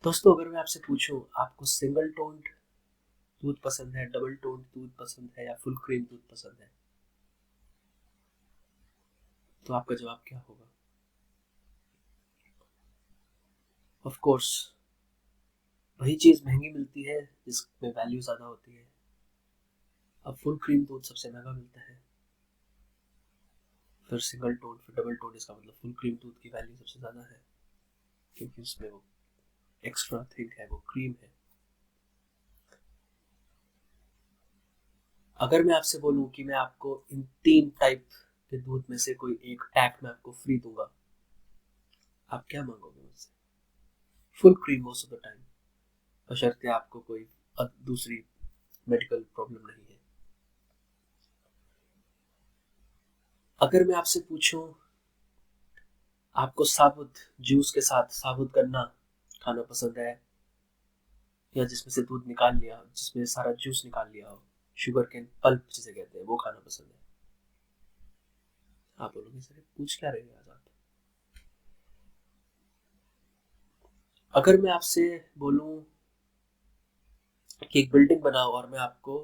दोस्तों, अगर मैं आपसे पूछूं आपको सिंगल टोन्ड दूध पसंद है, डबल टोन्ड दूध पसंद है या फुल क्रीम दूध पसंद है, तो आपका जवाब क्या होगा? ऑफ कोर्स वही चीज महंगी मिलती है जिसमें वैल्यू ज्यादा होती है। अब फुल क्रीम दूध सबसे महंगा मिलता है, फिर सिंगल टोन, फिर डबल टोन। इसका मतलब फुल क्रीम दूध की वैल्यू सबसे ज्यादा है, क्योंकि उसमें वो एक्स्ट्रा थिक है, वो क्रीम है। अगर मैं आपसे बोलूं कि मैं आपको इन तीन टाइप के दूध में से कोई एक पैक मैं आपको फ्री दूंगा, आप क्या मांगोगे मुझसे? Full cream most of the time, बशर्ते आपको कोई दूसरी मेडिकल प्रॉब्लम नहीं है। अगर मैं आपसे पूछूं आपको साबुत जूस के साथ साबुत गन्ना खाना पसंद है, या जिसमें से दूध निकाल लिया, जिसमें सारा जूस निकाल लिया हो, शुगर केन पल्प जिसे कहते हैं, वो खाना पसंद है? आप बोलोगे सर पूछ क्या रहे हैं आज आप। अगर मैं आपसे बोलूं कि एक बिल्डिंग बनाओ और मैं आपको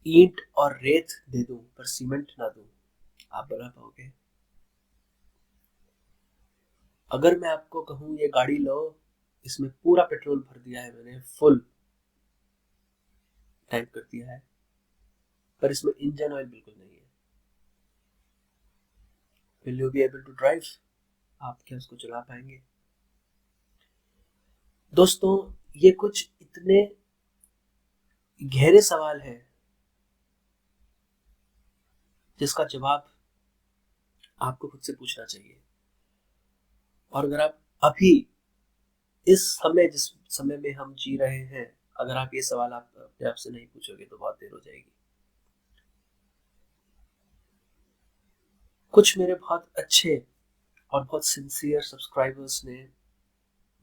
ईंट और रेत दे दूं पर सीमेंट ना दूं, आप बना पाओगे? अगर मैं आपको कहूं ये गाड़ी लो, इसमें पूरा पेट्रोल भर दिया है मैंने, फुल टैंक कर दिया है, पर इसमें इंजन ऑयल बिल्कुल नहीं है, will you be able to drive? आप क्या उसको चला पाएंगे? दोस्तों, ये कुछ इतने गहरे सवाल हैं जिसका जवाब आपको खुद से पूछना चाहिए। और अगर आप अभी इस समय, जिस समय में हम जी रहे हैं, अगर आप ये सवाल आप अपने आप से नहीं पूछोगे तो बहुत देर हो जाएगी। कुछ मेरे बहुत अच्छे और बहुत सिंसियर सब्सक्राइबर्स ने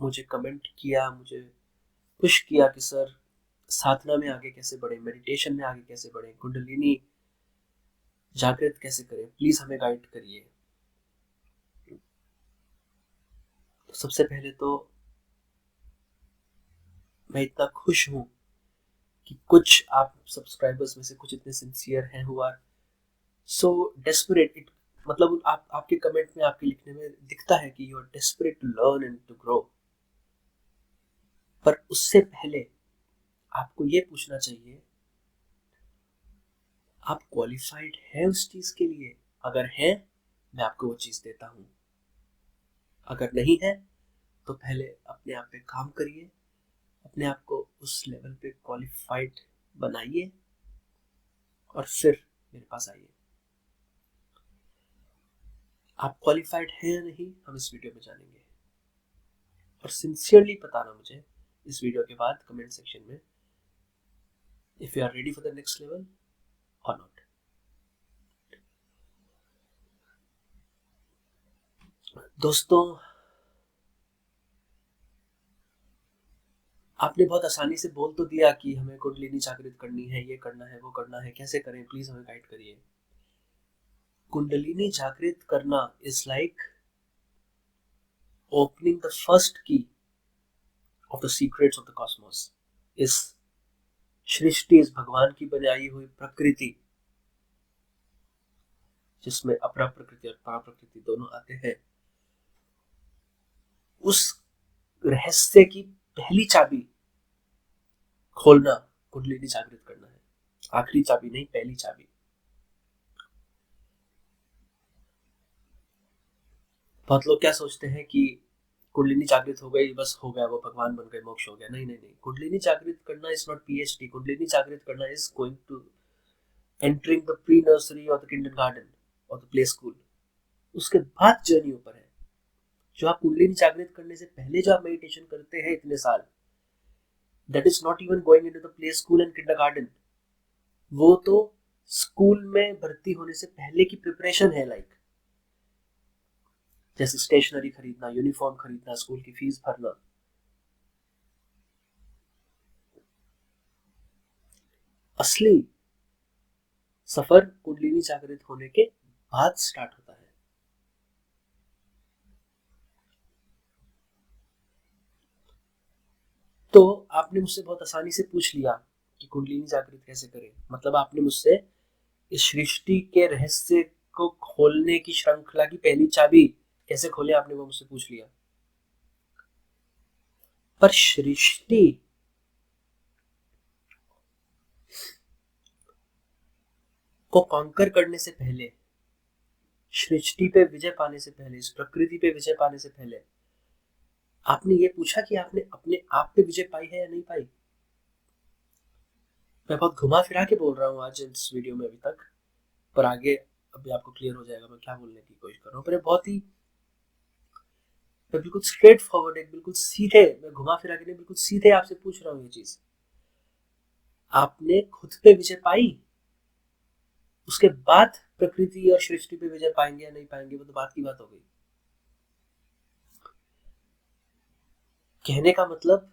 मुझे कमेंट किया, मुझे पुश किया कि सर साधना में आगे कैसे बढ़े, मेडिटेशन में आगे कैसे बढ़े, कुंडलिनी जागृत कैसे करें, प्लीज हमें गाइड करिए। तो सबसे पहले तो मैं इतना खुश हूं कि कुछ आप सब्सक्राइबर्स में से कुछ इतने सिंसियर हैं, who are so desperate it, मतलब आप आपके कमेंट में, आपके लिखने में दिखता है कि you are desperate to learn and to grow. पर उससे पहले आपको ये पूछना चाहिए, आप क्वालिफाइड हैं उस चीज के लिए? अगर हैं, मैं आपको वो चीज देता हूं। अगर नहीं है, तो पहले अपने आप पे काम करिए, अपने आप को उस लेवल पे क्वालिफाइड बनाइए, और फिर मेरे पास आइए। आप क्वालिफाइड हैं या नहीं, हम इस वीडियो में जानेंगे। और सिंसियरली बताना मुझे इस वीडियो के बाद कमेंट सेक्शन में, if you are ready for the next level और नॉट। दोस्तों, आपने बहुत आसानी से बोल तो दिया कि हमें कुंडलिनी जागृत करनी है, ये करना है, वो करना है, कैसे करें, प्लीज हमें गाइड करिए। कुंडलिनी जागृत करना is like opening the first key of the secrets of the cosmos. इस सृष्टि, इस भगवान की बनाई हुई प्रकृति, जिसमें अपरा प्रकृति और परा प्रकृति दोनों आते हैं, उस रहस्य की पहली चाबी खोलना कुंडलिनी जागृत करना है। आखिरी चाबी नहीं, पहली चाबी। बहुत लोग क्या सोचते हैं कि कुंडलिनी जागृत हो गई, बस हो गया, वो भगवान बन गए, मोक्ष हो गया। नहीं नहीं नहीं, कुंडलिनी जागृत करना इज नॉट पीएचडी। कुंडलिनी जागृत करना is going to entering the pre nursery और द किंडरगार्टन और द प्ले स्कूल। उसके बाद जर्नी ऊपर है। जो आप कुंडलिनी जागृत करने से पहले जो आप मेडिटेशन करते हैं इतने साल, that is not even going into the play school and kindergarten. वो तो स्कूल में भर्ती होने से पहले की प्रिपरेशन है। लाइक जैसे स्टेशनरी खरीदना, यूनिफॉर्म खरीदना, स्कूल की फीस भरना। असली सफर कुंडलिनी जागृत होने के बाद स्टार्ट होता है। आपने मुझसे बहुत आसानी से पूछ लिया कि कुंडलिनी जागृत कैसे करें, मतलब आपने मुझसे इस सृष्टि के रहस्य को खोलने की श्रृंखला की पहली चाबी कैसे खोले, आपने वो मुझसे पूछ लिया। पर सृष्टि को कॉन्कर करने से पहले, सृष्टि पे विजय पाने से पहले, इस प्रकृति पे विजय पाने से पहले आपने ये पूछा कि आपने अपने आप पे विजय पाई है या नहीं पाई। मैं बहुत घुमा फिरा के बोल रहा हूँ आज इस वीडियो में अभी तक, पर आगे अभी आपको क्लियर हो जाएगा मैं क्या बोलने की कोशिश कर रहा हूँ। पर बहुत ही मैं बिल्कुल स्ट्रेट फॉरवर्ड, एक बिल्कुल सीधे, मैं घुमा फिरा के नहीं, बिल्कुल सीधे आपसे पूछ रहा हूँ ये चीज, आपने खुद पे विजय पाई, उसके बाद प्रकृति और सृष्टि पे विजय पाएंगे या नहीं पाएंगे वो तो बात की बात हो गई। कहने का मतलब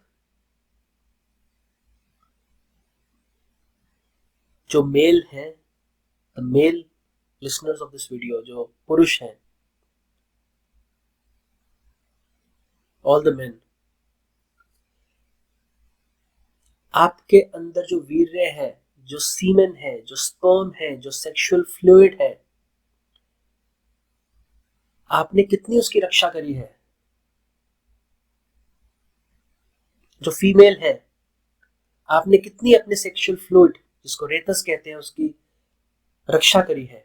जो मेल है, the male listeners of this video, जो पुरुष हैं, ऑल द मेन, आपके अंदर जो वीर्य है, जो सीमेन है, जो स्पर्म है, जो सेक्सुअल फ्लूइड है, आपने कितनी उसकी रक्षा करी है। जो फीमेल है, आपने कितनी अपने सेक्सुअल फ्लूइड, जिसको रेतस कहते हैं, उसकी रक्षा करी है।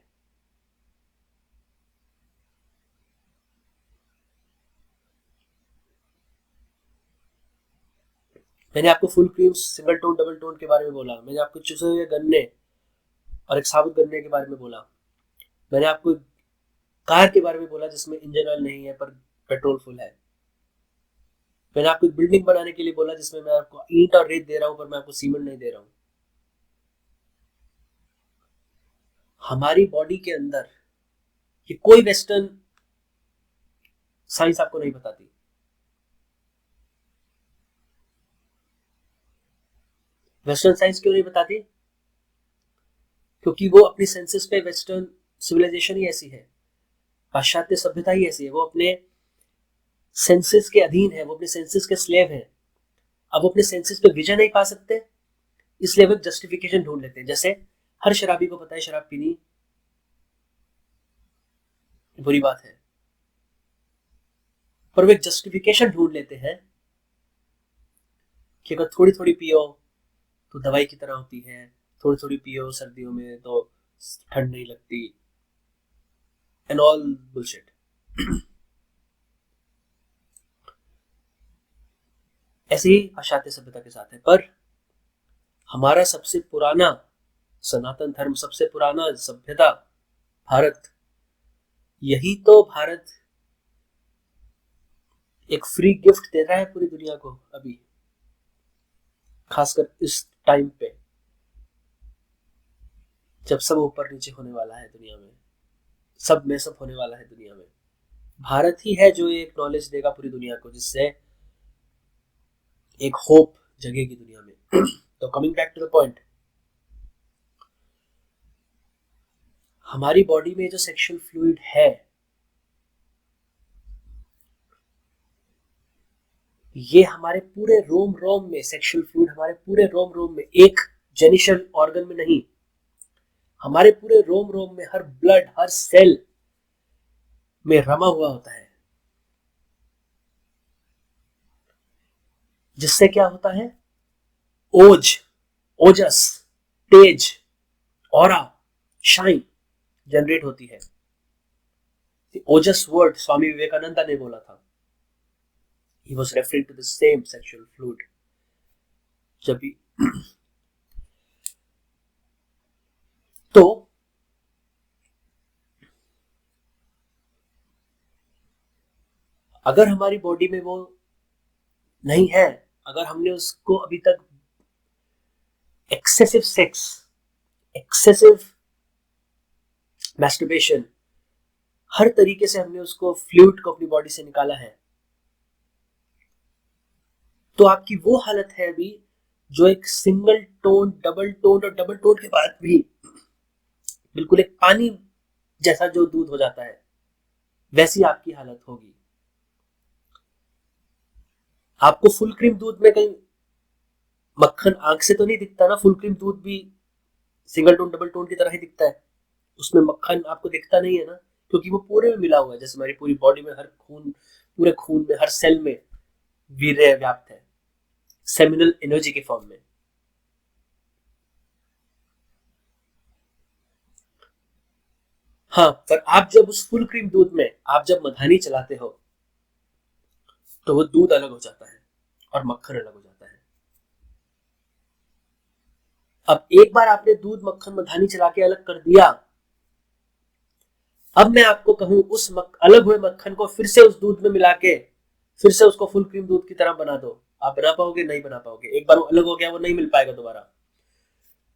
मैंने आपको full cream, single tone, double tone के बारे में बोला, मैंने आपको चुसे हुए गन्ने और एक साबुत गन्ने के बारे में बोला, मैंने आपको कार के बारे में बोला जिसमें इंजन ऑयल नहीं है पर पेट्रोल फुल है, मैंने आपको एक बिल्डिंग बनाने के लिए बोला जिसमें मैं आपको ईंट और रेत दे रहा हूं पर मैं आपको सीमेंट नहीं दे रहा हूं। हमारी बॉडी के अंदर ये कोई वेस्टर्न साइंस आपको नहीं बताती। वेस्टर्न साइंस क्यों नहीं बताती? क्योंकि वो अपनी सेंसेस पे, वेस्टर्न सिविलाइजेशन ही ऐसी है, पाश्चात्य सभ्यता ही ऐसी है, वो अपने सेंसेस के अधीन है, वो अपने सेंसेस के स्लेव है। अब वो अपने सेंसेस पे विजय नहीं पा सकते, इसलिए वो जस्टिफिकेशन ढूंढ लेते हैं। जैसे हर शराबी को पता है शराब पीनी बुरी बात है, पर वो एक जस्टिफिकेशन ढूंढ लेते हैं कि अगर थोड़ी थोड़ी पियो तो दवाई की तरह होती है, थोड़ी थोड़ी पियो सर्दियों में तो ठंड नहीं लगती, एंड ऑल बुलशिट। ऐसे ही पाश्चात्य सभ्यता के साथ है। पर हमारा सबसे पुराना सनातन धर्म, सबसे पुराना सभ्यता भारत, यही तो भारत एक फ्री गिफ्ट दे रहा है पूरी दुनिया को अभी, खासकर इस टाइम पे जब सब ऊपर नीचे होने वाला है दुनिया में, सब मेसअप होने वाला है दुनिया में। भारत ही है जो एक नॉलेज देगा पूरी दुनिया को, जिससे एक होप जगेगी दुनिया में। तो coming back to the point, हमारी बॉडी में जो सेक्सुअल फ्लूइड है, ये हमारे पूरे रोम रोम में, सेक्सुअल फ्लूइड हमारे पूरे रोम रोम में, एक जेनिशल ऑर्गन में नहीं, हमारे पूरे रोम रोम में, हर ब्लड, हर सेल में रमा हुआ होता है। जिससे क्या होता है? ओज, ओजस, तेज, ऑरा, शाइन जनरेट होती है। ओजस वर्ड स्वामी विवेकानंद ने बोला था। He was referring to the same sexual fluid. जब भी तो अगर हमारी बॉडी में वो नहीं है, अगर हमने उसको अभी तक एक्सेसिव सेक्स, एक्सेसिव मैस्टरबेशन, हर तरीके से हमने उसको फ्लूइड को अपनी बॉडी से निकाला है, तो आपकी वो हालत है अभी जो एक सिंगल टोन, डबल टोन और डबल टोन के बाद भी बिल्कुल एक पानी जैसा जो दूध हो जाता है, वैसी आपकी हालत होगी। आपको फुल क्रीम दूध में कहीं मक्खन आंख से तो नहीं दिखता ना, फुल क्रीम दूध भी सिंगल टोन डबल टोन की तरह ही दिखता है, उसमें मक्खन आपको दिखता नहीं है ना, क्योंकि वो पूरे में मिला हुआ है। जैसे हमारी पूरी बॉडी में हर खून, पूरे खून में हर सेल में वीर्य व्याप्त है सेमिनल एनर्जी के फॉर्म में। हाँ, पर आप जब उस फुल क्रीम दूध में आप जब मधानी चलाते हो तो वो दूध अलग हो जाता है और मक्खन अलग हो जाता है। अब एक बार आपने दूध मक्खन मधानी चला के अलग कर दिया, अब मैं आपको कहूं उस अलग हुए मक्खन को फिर से उस दूध में मिला के फिर से उसको फुल क्रीम दूध की तरह बना दो, आप बना पाओगे? नहीं बना पाओगे। एक बार वो अलग हो गया, वो नहीं मिल पाएगा दोबारा।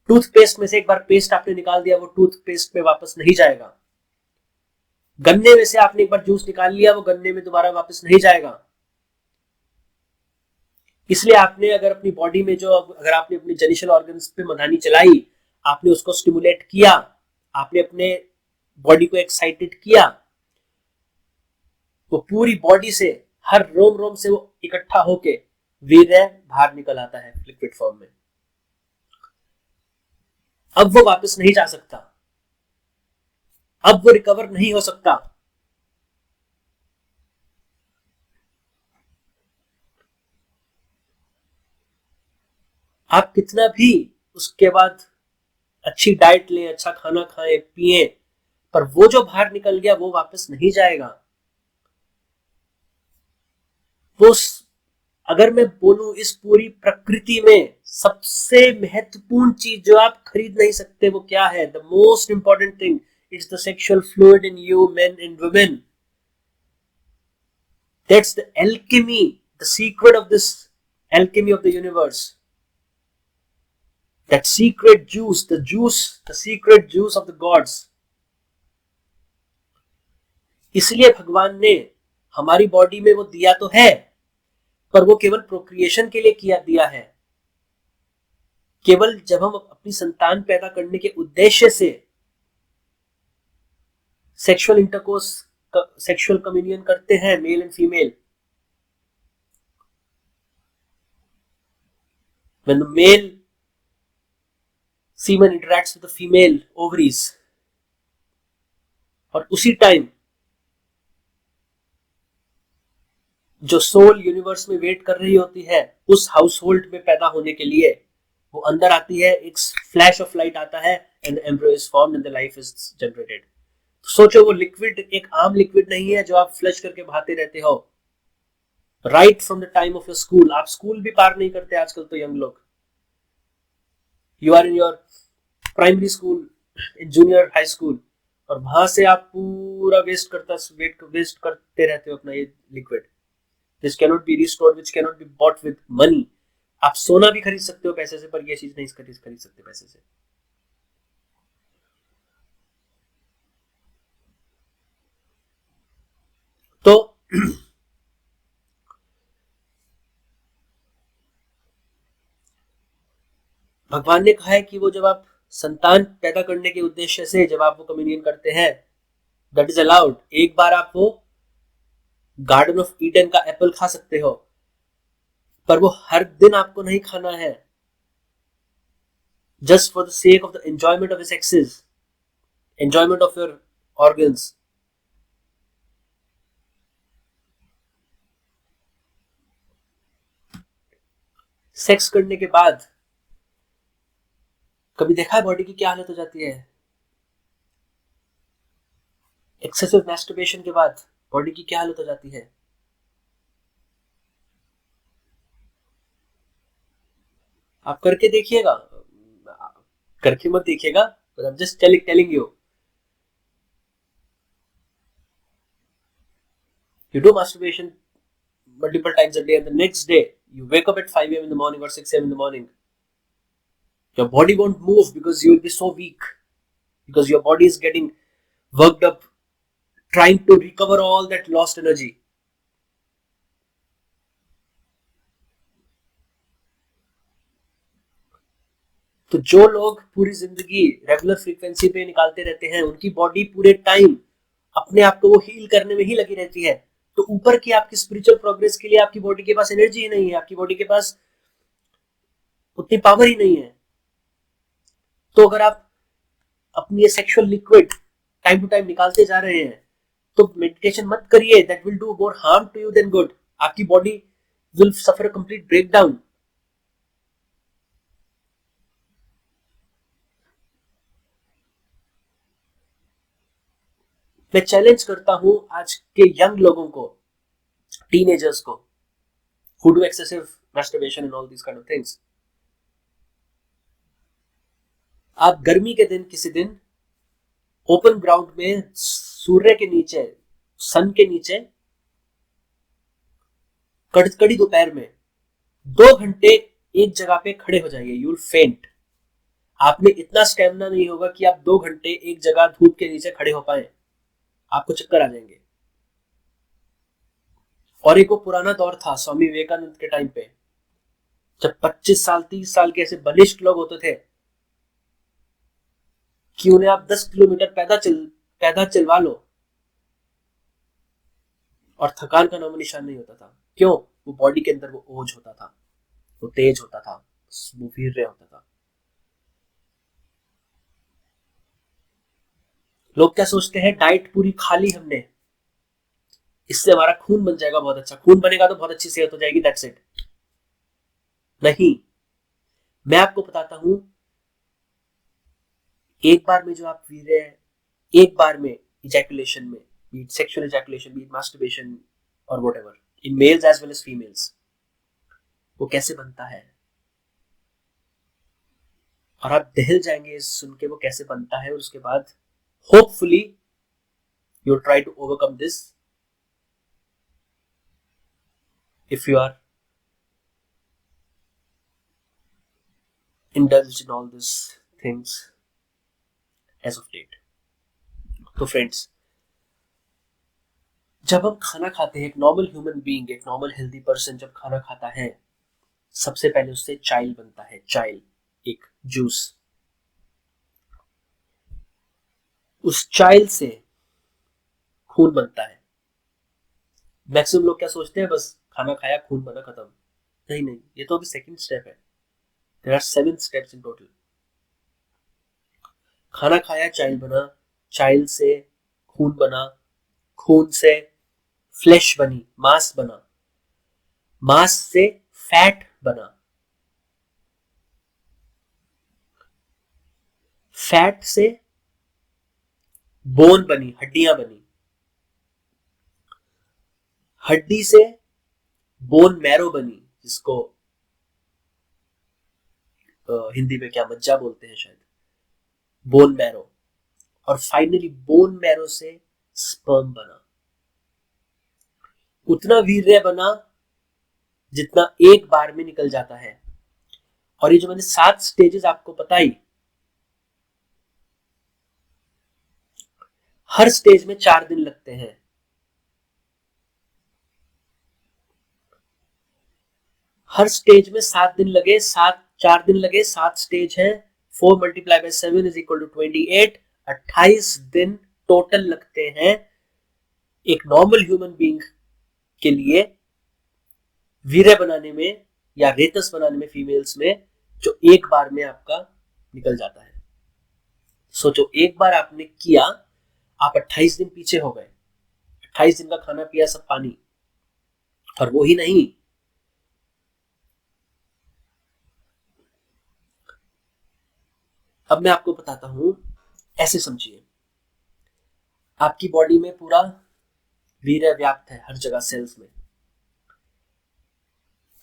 टूथपेस्ट में से एक बार पेस्ट आपने निकाल दिया, वो टूथपेस्ट में वापस नहीं जाएगा। गन्ने में से आपने एक बार जूस निकाल लिया, वो गन्ने में दोबारा वापस नहीं जाएगा। इसलिए आपने अगर अपनी बॉडी में जो, अगर आपने अपने जेनिशल ऑर्गन्स पे मधानी चलाई, आपने उसको स्टिमुलेट किया, आपने अपने बॉडी को एक्साइटेड किया, वो पूरी बॉडी से हर रोम रोम से वो इकट्ठा होके वीर्य बाहर निकल आता है लिक्विड फॉर्म में। अब वो वापस नहीं जा सकता, अब वो रिकवर नहीं हो सकता। आप कितना भी उसके बाद अच्छी डाइट लें, अच्छा खाना खाएं पिए, पर वो जो बाहर निकल गया वो वापस नहीं जाएगा। वो अगर मैं बोलूं इस पूरी प्रकृति में सबसे महत्वपूर्ण चीज जो आप खरीद नहीं सकते वो क्या है? The most important thing is the sexual fluid in you, main and women. That's the alchemy, the secret of this alchemy of the universe, that secret juice, the secret juice of the gods। इसलिए भगवान ने हमारी body में वो दिया तो है, पर वो केवल प्रोक्रिएशन के लिए किया दिया है। केवल जब हम अपनी संतान पैदा करने के उद्देश्य से सेक्सुअल इंटरकोर्स, सेक्सुअल कम्युनियन करते हैं male and female, when the male semen interacts with the female ovaries, और उसी टाइम जो सोल यूनिवर्स में वेट कर रही होती है उस हाउस होल्ड में पैदा होने के लिए, वो अंदर आती है, एक फ्लैश ऑफ लाइट आता है and embryo is formed and the life is generated. सोचो वो लिक्विड एक आम लिक्विड नहीं है जो आप फ्लश करके बहाते रहते हो। Right from the time of your school, आप स्कूल भी पार नहीं करते आजकल तो यंग लोग। You are in your primary school, in junior high school, और वहां से आप पूरा वेस्ट करते रहते हो अपना ये liquid. This cannot be restored, which cannot be bought with money। आप सोना भी खरीद सकते हो पैसे से, पर ये चीज नहीं खरीद सकते पैसे से। तो भगवान ने कहा है कि वो जब आप संतान पैदा करने के उद्देश्य से जब आप वो कम्युनियन करते हैं, दैट इज अलाउड। एक बार आप वो गार्डन ऑफ ईडन का एप्पल खा सकते हो, पर वो हर दिन आपको नहीं खाना है, just for the sake of the enjoyment of his sexes, enjoyment of your organs। Sex करने के बाद कभी देखा है बॉडी की क्या हालत हो जाती है? एक्सेसिव मैस्टरबेशन के बाद बॉडी की क्या हालत हो जाती है? आप करके देखिएगा, करके मत देखिएगा, but I'm just telling you। You do masturbation multiple times a day and the next day you wake up at 5 a.m. in the morning or 6 a.m. in the morning, your body won't move because you will be so weak, because your body is getting worked up trying to recover all that lost energy। तो जो लोग पूरी जिंदगी regular frequency पे निकालते रहते हैं, उनकी बॉडी पूरे टाइम अपने आप को वो हील करने में ही लगी रहती है। तो ऊपर की आपकी स्पिरिचुअल प्रोग्रेस के लिए आपकी बॉडी के पास एनर्जी ही नहीं है, आपकी बॉडी के पास उतनी पावर ही नहीं है। तो अगर आप अपनी ये sexual liquid time to time निकालते जा रहे हैं तो मेडिटेशन मत करिए, that will do more harm to you than good. आपकी body will suffer complete breakdown. मैं चैलेंज करता हूं आज के यंग लोगों को, टीनेजर्स को, who do excessive masturbation and all these kind of things। आप गर्मी के दिन किसी दिन ओपन ग्राउंड में सूर्य के नीचे, सन के नीचे, कड़ी दोपहर में 2 घंटे एक जगह पे खड़े हो जाइए, यू विल फेंट। आप में इतना स्टेमिना नहीं होगा कि आप 2 घंटे एक जगह धूप के नीचे खड़े हो पाए, आपको चक्कर आ जाएंगे। और एक वो पुराना दौर था स्वामी विवेकानंद के टाइम पे, जब 25 साल 30 साल के ऐसे बलिष्ठ लोग होते थे कि उन्हें आप 10 किलोमीटर पैदल चलवा लो और थकान का नामो निशान नहीं होता था। क्यों? वो बॉडी के अंदर वो ओज होता था, वो तेज होता था, वो वीर्य होता था। लोग क्या सोचते हैं, डाइट पूरी खा ली हमने, इससे हमारा खून बन जाएगा बहुत अच्छा, खून बनेगा तो बहुत अच्छी सेहत हो जाएगी, दैट्स इट। नहीं, मैं आपको बताता हूं, एक बार में जो आप वीर्य, एक बार में इजैकुलेशन में, be it sexual ejaculation, be it masturbation और whatever, in males as well as females, वो कैसे बनता है, और आप दहल जाएंगे सुन के वो कैसे बनता है। और उसके बाद hopefully you try to overcome this if you are indulged in all these things as of date। तो फ्रेंड्स, जब हम खाना खाते हैं, एक नॉर्मल ह्यूमन बीइंग, एक नॉर्मल हेल्दी पर्सन जब खाना खाता है, सबसे पहले उससे चाइल बनता है, चाइल, एक जूस। उस चाइल से खून बनता है। मैक्सिमम लोग क्या सोचते हैं, बस खाना खाया खून बना खत्म। नहीं नहीं, ये तो अभी सेकंड स्टेप है, there are 7 steps in total. खाना खाया चाइल बना, चाइल से खून बना, खून से फ्लैश बनी, मांस बना, मांस से फैट बना, फैट से बोन बनी, हड्डियां बनी, हड्डी से बोन मैरो बनी, जिसको हिंदी में क्या मज्जा बोलते हैं शायद, बोन मैरो। और फाइनली बोन मैरो से स्पर्म बना। उतना वीर्य बना जितना एक बार में निकल जाता है। और ये जो मैंने 7 स्टेजेस आपको बताई, हर स्टेज में 4 दिन लगते हैं। हर स्टेज में 7 दिन लगे, 4 दिन लगे, 7 स्टेज है, 4 multiply by 7 is equal to 28, 28 दिन टोटल लगते हैं एक नॉर्मल ह्यूमन बीइंग के लिए वीर्य बनाने में या रेतस बनाने में, फीमेल्स में, जो एक बार में आपका निकल जाता है। सोचो, एक बार आपने किया, आप 28 दिन पीछे हो गए, 28 दिन का खाना पिया, सब पानी। और वो ही नहीं, अब मैं आपको बताता हूं, ऐसे समझिए, आपकी बॉडी में पूरा वीर्य व्याप्त है हर जगह, सेल्स में।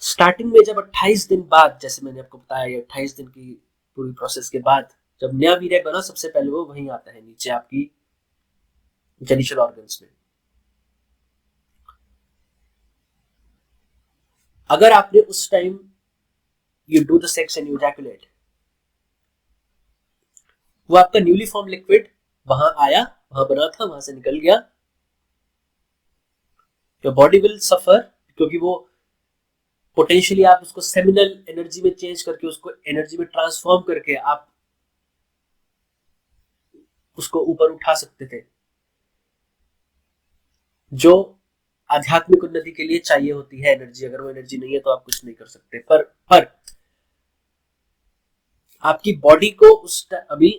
स्टार्टिंग में जब 28 दिन बाद, जैसे मैंने आपको बताया, 28 दिन की पूरी प्रोसेस के बाद जब नया वीर्य बना, सबसे पहले वो वहीं आता है नीचे आपकी जेनिटल ऑर्गन्स में। अगर आपने उस time you do the sex and you ejaculate, वो आपका न्यूली फॉर्म लिक्विड वहां आया, वहां बना था, वहां से निकल गया, योर बॉडी विल सफर, क्योंकि वो पोटेंशियली आप उसको सेमिनल एनर्जी में चेंज करके, उसको एनर्जी में ट्रांसफॉर्म करके आप उसको ऊपर उठा सकते थे, जो आध्यात्मिक उन्नति के लिए चाहिए होती है एनर्जी। अगर वो एनर्जी नहीं है तो आप कुछ नहीं कर सकते। पर आपकी बॉडी को अभी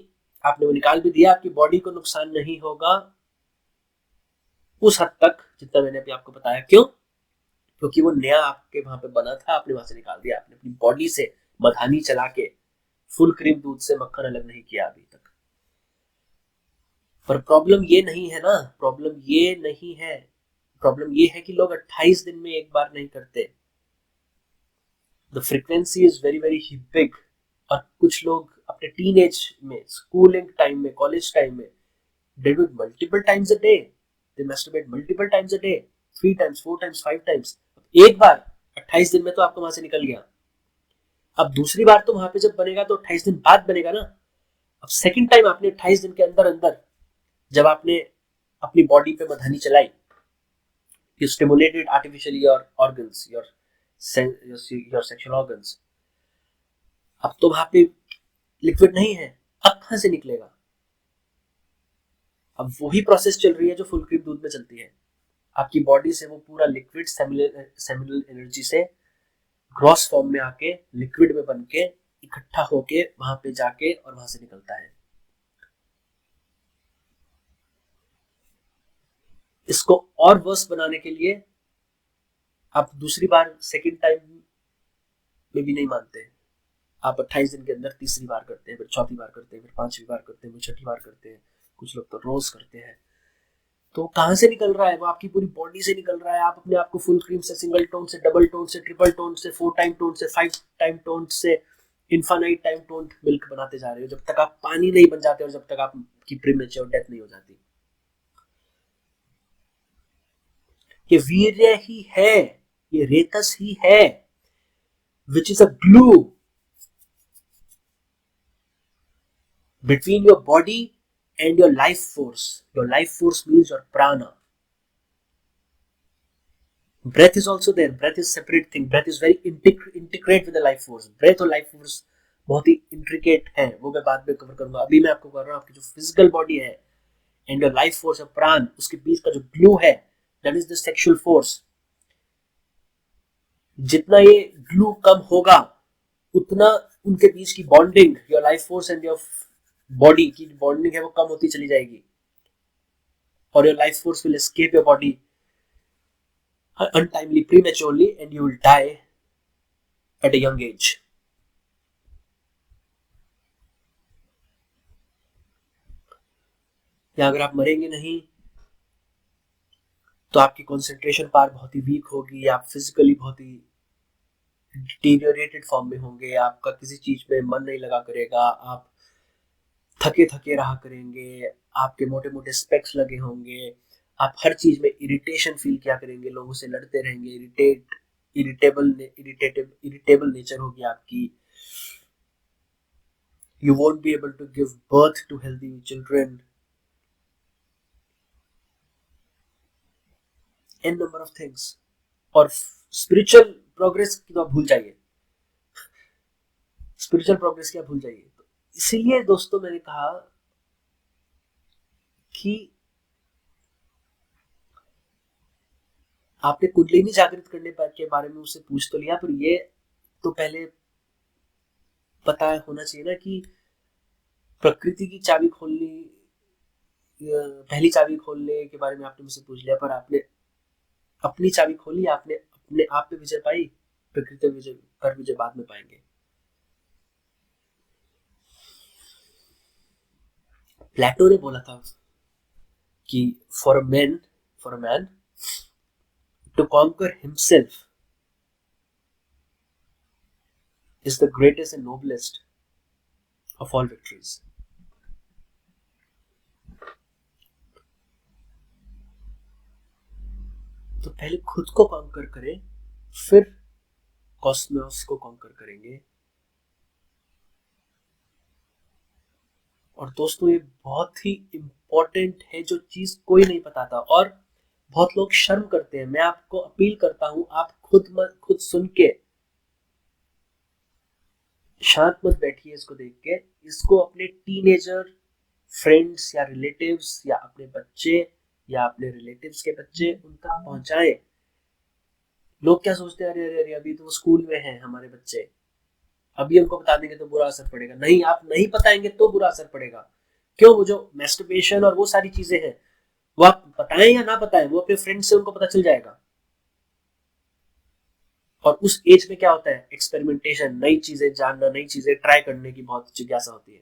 आपने वो निकाल भी दिया, आपकी बॉडी को नुकसान नहीं होगा उस हद तक जितना मैंने अभी आपको बताया। क्यों? क्योंकि वो नया आपके वहां पे बना था, आपने वहां से निकाल दिया, आपने अपनी बॉडी से मधानी चला के फुल क्रीम दूध से मक्खन अलग नहीं किया अभी तक। पर प्रॉब्लम ये नहीं है ना, प्रॉब्लम ये नहीं है, प्रॉब्लम ये है कि लोग 28 दिन में एक बार नहीं करते। The frequency is very very big. और कुछ लोग अपने टीनेज में, स्कूलिंग टाइम में, कॉलेज टाइम में, they do it multiple times a day, they masturbate multiple times a day, 3 times 4 times 5 times। एक बार 28 दिन में तो आपको वहां से निकल गया। अब दूसरी बार तो वहां पे जब बनेगा तो 28 दिन बाद बनेगा ना। अब सेकंड टाइम आपने 28 दिन के अंदर अंदर जब आपने अपनी बॉडी पे मधानी चलाई, you stimulated artificially your organs, your sexual organs, अब तो वहां पे लिक्विड नहीं है, अब कहां से निकलेगा? अब वही प्रोसेस चल रही है जो फुल क्रीम दूध में चलती है। आपकी बॉडी से वो पूरा लिक्विड सेमिनल एनर्जी से ग्रॉस फॉर्म में आके लिक्विड में बन के इकट्ठा होके वहां पे जाके और वहां से निकलता है। इसको और वर्स बनाने के लिए आप दूसरी बार सेकंड टाइम में भी नहीं मानते, आप 28 दिन के अंदर तीसरी बार करते हैं, फिर चौथी बार करते हैं, फिर पांचवी बार करते हैं, फिर छठी बार करते हैं, कुछ लोग तो रोज करते हैं। तो कहां से निकल रहा है? वो आपकी पूरी बॉडी से निकल रहा है। आप अपने आप को फुल क्रीम से, सिंगल टोन से, डबल टोन से, ट्रिपल टोन से, 4 टाइम टोन से, 5 टाइम टोन से, इन्फानाइट टाइम टोन मिल्क बनाते जा रहे हो, जब तक आप पानी नहीं बन जाते और जब तक आपकी प्रीमेच्योर डेथ नहीं हो जाती। ये वीर्य ही है, ये रेतस ही है, which is a glue between your body and your life force. Your life force means your prana. Breath is also there. Breath is separate thing. Breath is very integrate with the life force. Breath और life force बहुत ही intricate है, वो मैं बाद में cover करूंगा। अभी मैं आपको कर रहा हूँ आपकी जो फिजिकल बॉडी है एंड योर लाइफ फोर्स और प्राण, उसके बीच का जो ग्लू है, that is the sexual force. जितना ये ग्लू कम होगा उतना उनके बीच की bonding, your life force and your body की बॉन्डिंग है वो कम होती चली जाएगी, और your life force will escape your body untimely, prematurely, and you will die at a young age. या अगर आप मरेंगे नहीं तो आपकी कंसंट्रेशन पावर बहुत ही वीक होगी, आप फिजिकली बहुत ही डिटीरियोरेटेड फॉर्म में होंगे, आपका किसी चीज में मन नहीं लगा करेगा, आप थके थके रहा करेंगे, आपके मोटे मोटे स्पेक्स लगे होंगे, आप हर चीज में इरिटेशन फील किया करेंगे, लोगों से लड़ते रहेंगे, इरिटेबल नेचर होगी आपकी। You won't be able to give birth to healthy children. N number of things. और स्पिरिचुअल प्रोग्रेस की तो आप भूल जाइए, स्पिरिचुअल प्रोग्रेस की आप भूल जाइए। तो इसीलिए दोस्तों मैंने कहा कि आपने कुंडलिनी जागृत करने के बारे में उससे पूछ तो लिया, पर ये तो पहले पता होना चाहिए ना कि प्रकृति की चाबी खोलनी, पहली चाबी खोलने के बारे में आपने मुझसे पूछ लिया, पर आपने अपनी चाबी खोली, आपने अपने आप पे विजय पाई, प्रकृति विजय पर विजय बाद में पाएंगे। प्लेटो ने बोला था कि for a man to conquer himself is the greatest and noblest of all victories. तो पहले खुद को कॉन्कर करें, फिर कॉस्मोस को कॉन्कर करेंगे। और दोस्तों ये बहुत ही इंपॉर्टेंट है, जो चीज कोई नहीं बताता और बहुत लोग शर्म करते हैं। मैं आपको अपील करता हूं, आप खुद सुन के शांत मत बैठिए, इसको देख के इसको अपने टीनेजर फ्रेंड्स या रिलेटिव्स या अपने बच्चे या अपने रिलेटिव्स के बच्चे उन तक पहुंचाए। लोग क्या सोचते हैं, अरे अरे अरे अभी तो स्कूल में हैं हमारे बच्चे, अभी हमको बता देंगे तो बुरा असर पड़ेगा, नहीं आप नहीं बताएंगे तो बुरा असर पड़ेगा। क्यों? वो जो मैस्टरबेशन और वो सारी चीजें हैं, वो आप बताएं या ना बताएं, वो अपने फ्रेंड से उनको पता चल जाएगा। और उस एज में क्या होता है, एक्सपेरिमेंटेशन, नई चीजें जानना, नई चीजें ट्राई करने की बहुत जिज्ञासा होती है।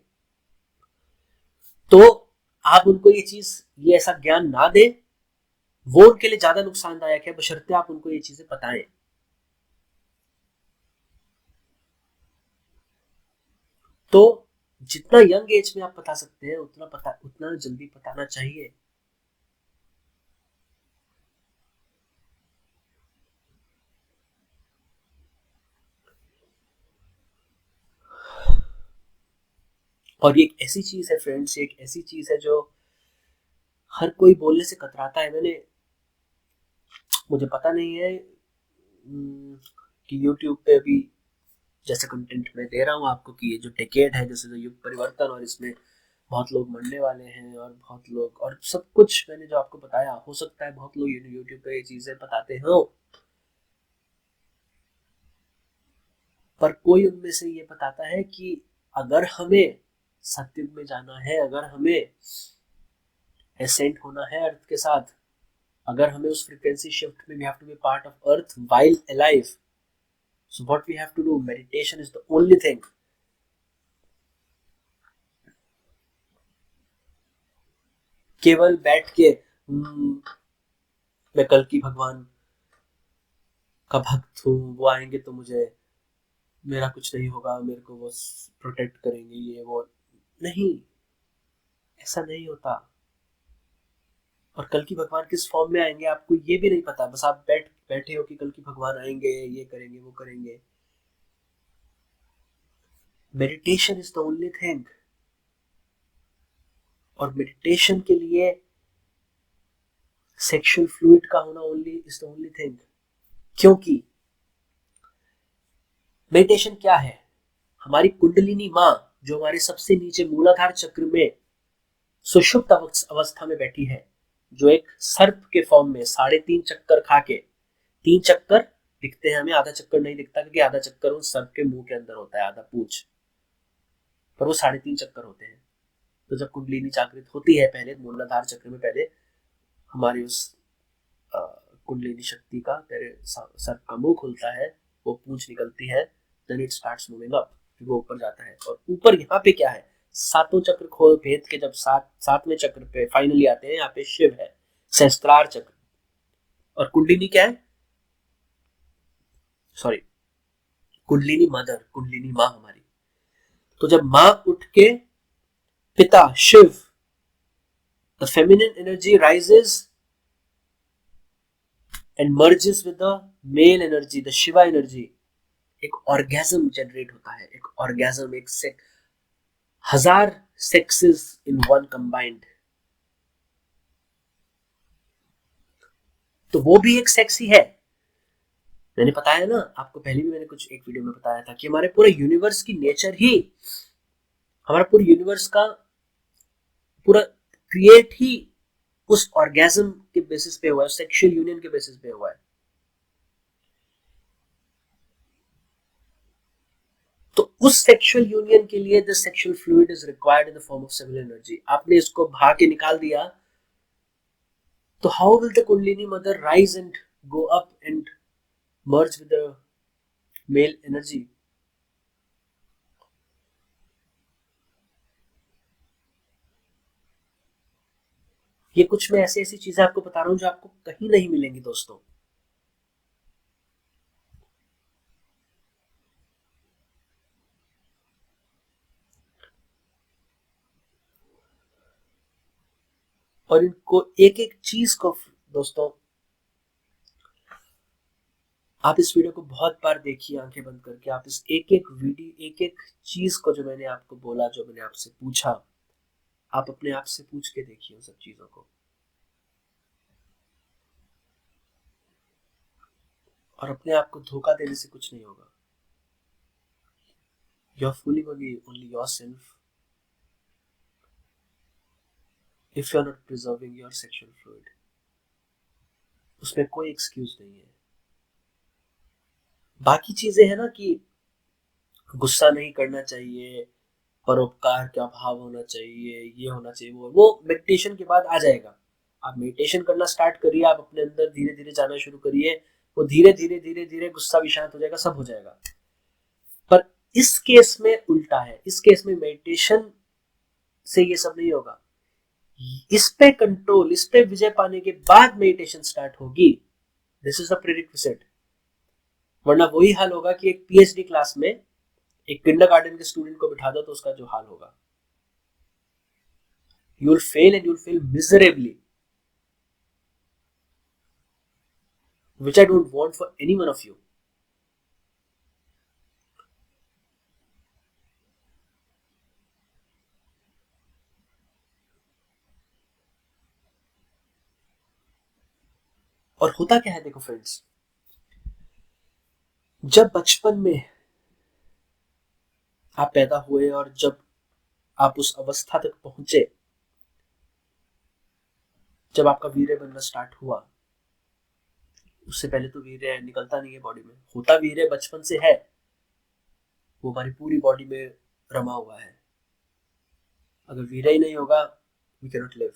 तो आप उनको ये चीज, ये ऐसा ज्ञान ना दे, वो उनके लिए ज्यादा नुकसानदायक है, बशर्ते आप उनको ये चीजें बताएं। तो जितना यंग एज में आप बता सकते हैं उतना जल्दी बताना चाहिए। और ये एक ऐसी चीज है फ्रेंड्स, एक ऐसी चीज है जो हर कोई बोलने से कतराता है। मुझे पता नहीं है कि यूट्यूब पे अभी जैसे कंटेंट मैं दे रहा हूँ आपको कि ये जो टिकेट है, जैसे जो युग परिवर्तन, और इसमें बहुत लोग मरने वाले हैं और बहुत लोग, और सब कुछ मैंने जो आपको बताया, हो सकता है बहुत लोग यूट्यूब पे ये चीजें बताते हो, पर कोई उनमें से ये बताता है कि अगर हमें सत्युग में जाना है, अगर हमें एसेंट होना है अर्थ के साथ, अगर हमें उस फ्रीक्वेंसी शिफ्ट में, we have to be part of earth while alive, so what we have to do, meditation is the only thing. केवल बैठ के मैं कल की भगवान का भक्त हूँ, वो आएंगे तो मुझे, मेरा कुछ नहीं होगा, मेरे को वो प्रोटेक्ट करेंगे, ये वो, नहीं, ऐसा नहीं होता। और कल की भगवान किस फॉर्म में आएंगे आपको ये भी नहीं पता, बस आप बैठे हो कि कल की भगवान आएंगे, ये करेंगे, वो करेंगे। Meditation is the only thing. और मेडिटेशन के लिए सेक्सुअल फ्लूइड का होना only is the only thing. क्योंकि मेडिटेशन क्या है, हमारी कुंडलिनी माँ, जो हमारे सबसे नीचे मूलाधार चक्र में सुषुप्त अवस्था में बैठी है, जो एक सर्प के फॉर्म में 3.5 चक्कर खा के, 3 चक्कर दिखते हैं हमें, आधा चक्कर नहीं दिखता, क्योंकि आधा चक्कर उन सर्प के मुंह के अंदर होता है, आधा पूछ, पर वो 3.5 चक्कर होते हैं। तो जब कुंडलिनी जागृत होती है, पहले मूलाधार चक्र में पहले हमारी उस कुंडलिनी शक्ति का पहले सर्प का मुंह खुलता है, वो पूंछ निकलती है, then it starts moving up, फिर वो ऊपर जाता है। और ऊपर यहाँ पे क्या है, सातों चक्र खोल भेद के जब सातवें चक्र पे फाइनली आते हैं, यहाँ पे शिव है, सहस्त्रार चक्र। और कुंडलिनी क्या है, सॉरी, कुंडलिनी मदर, कुंडलिनी माँ हमारी। तो जब माँ उठ के, पिता Shiv, the feminine energy rises and merges with the male energy, the Shiva energy, एक ऑर्गेजम जनरेट होता है, एक ऑर्गेजम, एक हजार सेक्सेस इन वन कंबाइंड। तो वो भी एक सेक्स ही है। मैंने बताया ना आपको, पहले भी मैंने कुछ एक वीडियो में बताया था कि हमारे पूरे यूनिवर्स की नेचर ही, हमारा पूरे यूनिवर्स का पूरा क्रिएट ही उस ऑर्गेजम के बेसिस पे हुआ है, सेक्सुअल यूनियन के बेसिस पे हुआ है। तो उस सेक्सुअल यूनियन के लिए the sexual fluid is required in the form of seminal energy. आपने इसको भा के निकाल दिया, तो how will the kundalini mother rise and go up and merge with the male energy? ये कुछ मैं ऐसी ऐसी चीजें आपको बता रहा हूं जो आपको कहीं नहीं मिलेंगी दोस्तों। और इनको एक एक चीज को दोस्तों, आप इस वीडियो को बहुत बार देखिए आंखें बंद करके, आप इस एक एक वीडियो, एक एक चीज को जो मैंने आपको बोला, जो मैंने आपसे पूछा, आप अपने आप से पूछ के देखिए उन सब चीजों को, और अपने आप को धोखा देने से कुछ नहीं होगा। You are fooling only yourself if you are not preserving your sexual fluid. उसमें कोई एक्सक्यूज नहीं है। बाकी चीजें है ना कि गुस्सा नहीं करना चाहिए, परोपकार का भाव होना चाहिए, ये होना चाहिए, वो मेडिटेशन के बाद आ जाएगा। आप मेडिटेशन करना स्टार्ट करिए, आप अपने अंदर धीरे धीरे जाना शुरू करिए, वो धीरे धीरे धीरे धीरे गुस्सा भी शांत हो जाएगा, सब हो जाएगा। पर इस केस में उल्टा है, इस केस में मेडिटेशन से ये सब नहीं होगा। इस पे कंट्रोल, इस पे विजय पाने के बाद मेडिटेशन स्टार्ट होगी। This is the prerequisite. वरना वही हाल होगा कि एक पीएचडी क्लास में एक किंडरगार्टन के स्टूडेंट को बिठा दो तो उसका जो हाल होगा, you will fail and you will fail miserably, which I don't want for any one of you. और होता क्या है, देखो फ्रेंड्स, जब बचपन में आप पैदा हुए और जब आप उस अवस्था तक पहुंचे, जब आपका वीर्य बनना स्टार्ट हुआ, उससे पहले तो वीर्य निकलता नहीं है बॉडी में, होता वीर्य बचपन से है, वो हमारी पूरी बॉडी में रमा हुआ है। अगर वीर्य ही नहीं होगा, we can not live,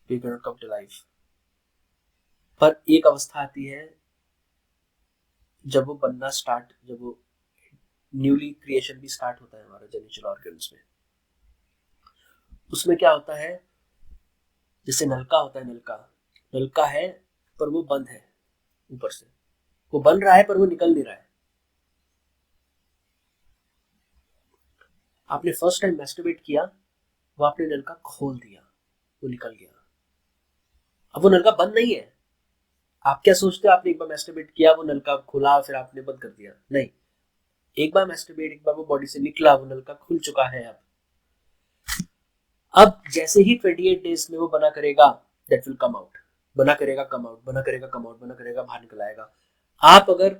we can not come to life. पर एक अवस्था आती है जब वो बनना स्टार्ट, जब वो न्यूली क्रिएशन भी स्टार्ट होता है हमारा जेनिटल ऑर्गन्स में। उसमें क्या होता है, जैसे नलका होता है, नलका है पर वो बंद है, ऊपर से वो बन रहा है पर वो निकल नहीं रहा है। आपने फर्स्ट टाइम मैस्टरबेट किया, वो आपने नलका खोल दिया, वो निकल गया। अब वो नलका बंद नहीं है। आप क्या सोचते हो, आपने एक बार मैस्टरबेट किया, वो नलका खुला, फिर आपने बंद कर दिया? नहीं, एक बार मैस्टरबेट, एक बार वो बॉडी से निकला, वो नलका खुल चुका है। अब जैसे ही 28 डेज में वो बना करेगा, दैट विल कम आउट, बना करेगा कम आउट, बना करेगा कम आउट, बना करेगा बाहर निकल आएगा। आप अगर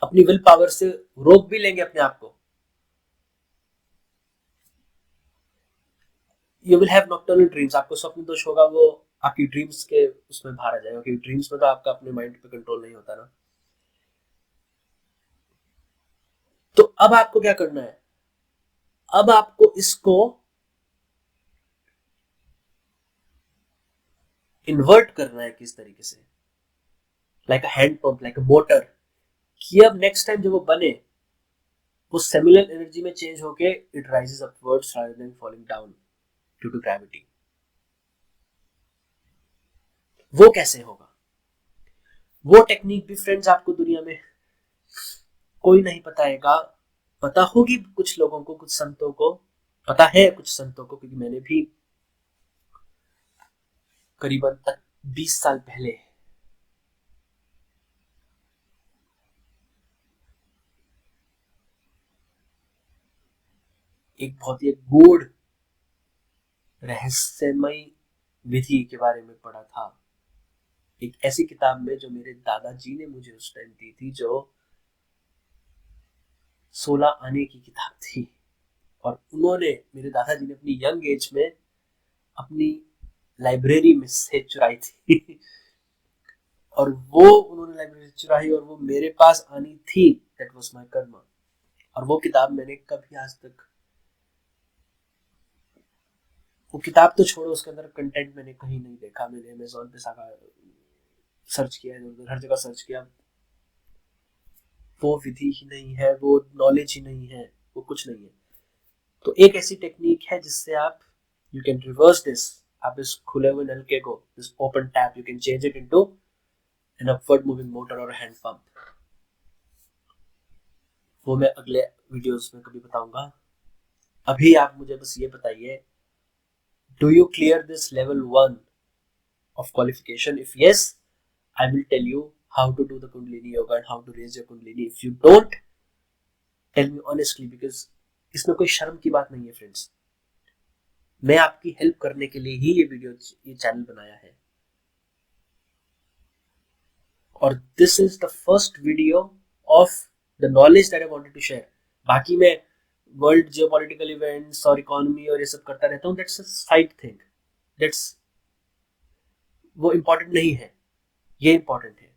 अपनी विल पावर से रोक भी लेंगे अपने आप को, you will have nocturnal dreams, आपको स्वप्न दोष होगा, वो आपकी ड्रीम्स के उसमें बाहर आ जाएगा, क्योंकि ड्रीम्स में तो आपका अपने माइंड पे कंट्रोल नहीं होता ना। तो अब आपको क्या करना है, अब आपको इसको इन्वर्ट करना है किस तरीके से, like a hand pump, like a motor, कि अब नेक्स्ट टाइम जब वो बने, वो सेमुलर एनर्जी में चेंज होके it rises upwards rather than falling down due to gravity. वो कैसे होगा, वो टेक्निक भी फ्रेंड्स आपको दुनिया में कोई नहीं बताएगा। पता होगी कुछ लोगों को, कुछ संतों को पता है, कुछ संतों को, क्योंकि मैंने भी करीबन 20 साल पहले एक बहुत ही गूढ़ रहस्यमय विधि के बारे में पढ़ा था, एक ऐसी किताब में जो मेरे दादाजी ने मुझे उस टाइम दी थी, जो 16 आने की किताब थी। और उन्होंने, मेरे दादाजी ने अपनी यंग एज में अपनी लाइब्रेरी में से चुराई थी और वो उन्होंने लाइब्रेरी चुराई और वो मेरे पास आनी थी, दैट वाज माय कर्मा। और वो किताब मैंने कभी आज तक, वो किताब तो छोड़ो, उसके अंदर कंटेंट मैंने कहीं नहीं देखा। मैंने अमेजोन पे सारा सर्च किया, हर जगह सर्च किया, वो विधि ही नहीं है, वो नॉलेज ही नहीं है, वो कुछ नहीं है। तो एक ऐसी टेक्निक है जिससे आप, यू कैन रिवर्स दिस, आप इस खुले हुए नलके को, this open tap, you can change it into an upward moving motor और हैंड पंप। वो मैं अगले वीडियोस में कभी बताऊंगा। अभी आप मुझे बस ये बताइए, do you clear this level 1 of qualification? If yes, I will tell you how to do the Kundalini yoga and how to raise your Kundalini. If you don't, tell me honestly, because इसमें कोई शर्म की बात नहीं है friends. मैं आपकी help करने के लिए ही ये वीडियो, ये चैनल बनाया है। और this is the first video of the knowledge that I wanted to share. बाकी मैं वर्ल्ड जियोपॉलिटिकल इवेंट्स और इकोनॉमी और ये सब करता रहता हूँ, that's a side thing, that's, वो इम्पोर्टेंट नहीं है, ये इम्पोर्टेंट है।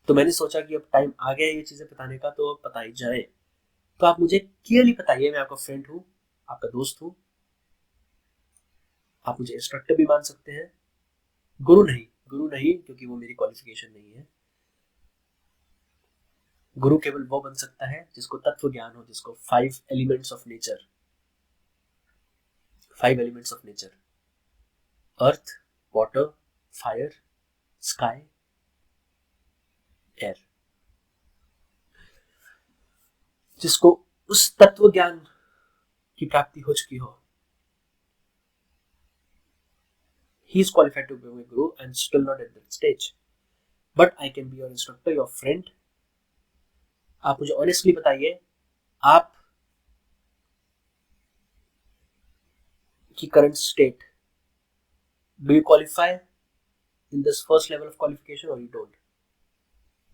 तो मैंने सोचा कि अब टाइम आ गया ये चीजें बताने का, तो बताई जाए। तो आप मुझे क्लियरली बताइए, मैं आपका फ्रेंड हूँ, आपका दोस्त हूँ, आप मुझे इंस्ट्रक्टर भी मान सकते हैं, गुरु नहीं, गुरु नहीं क्योंकि वो मेरी क्वालिफिकेशन नहीं है। गुरु केवल वो बन सकता है जिसको तत्व ज्ञान हो, जिसको 5 elements of nature, 5 elements of nature, earth, water, fire, sky, air, जिसको उस तत्व ज्ञान की प्राप्ति हो चुकी हो, he is qualified to be my guru and still not at that stage, but I can be your instructor, your friend। आप मुझे ऑनेस्टली बताइए, आप की current state, do you qualify in this first level of qualification or you don't?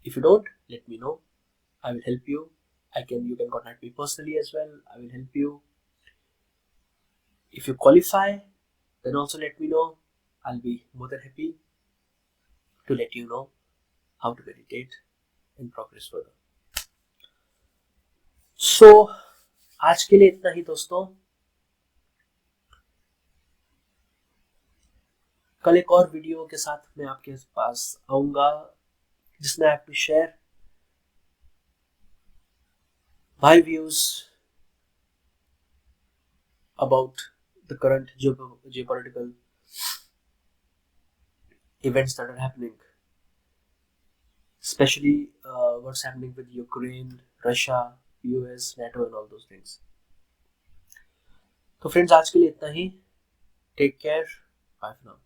If you don't, let me know, I will help you, you can contact me personally as well, I will help you। If you qualify, then also let me know, I'll be more than happy to let you know how to meditate and progress further। So आज के लिए इतना ही दोस्तों, कल एक और video के साथ मैं आपके पास आऊंगा, जिसमें I have to share my views about the current geopolitical events that are happening, especially what's happening with Ukraine, Russia, US, NATO and all those things। तो फ्रेंड्स आज के लिए इतना ही, take care, bye for now.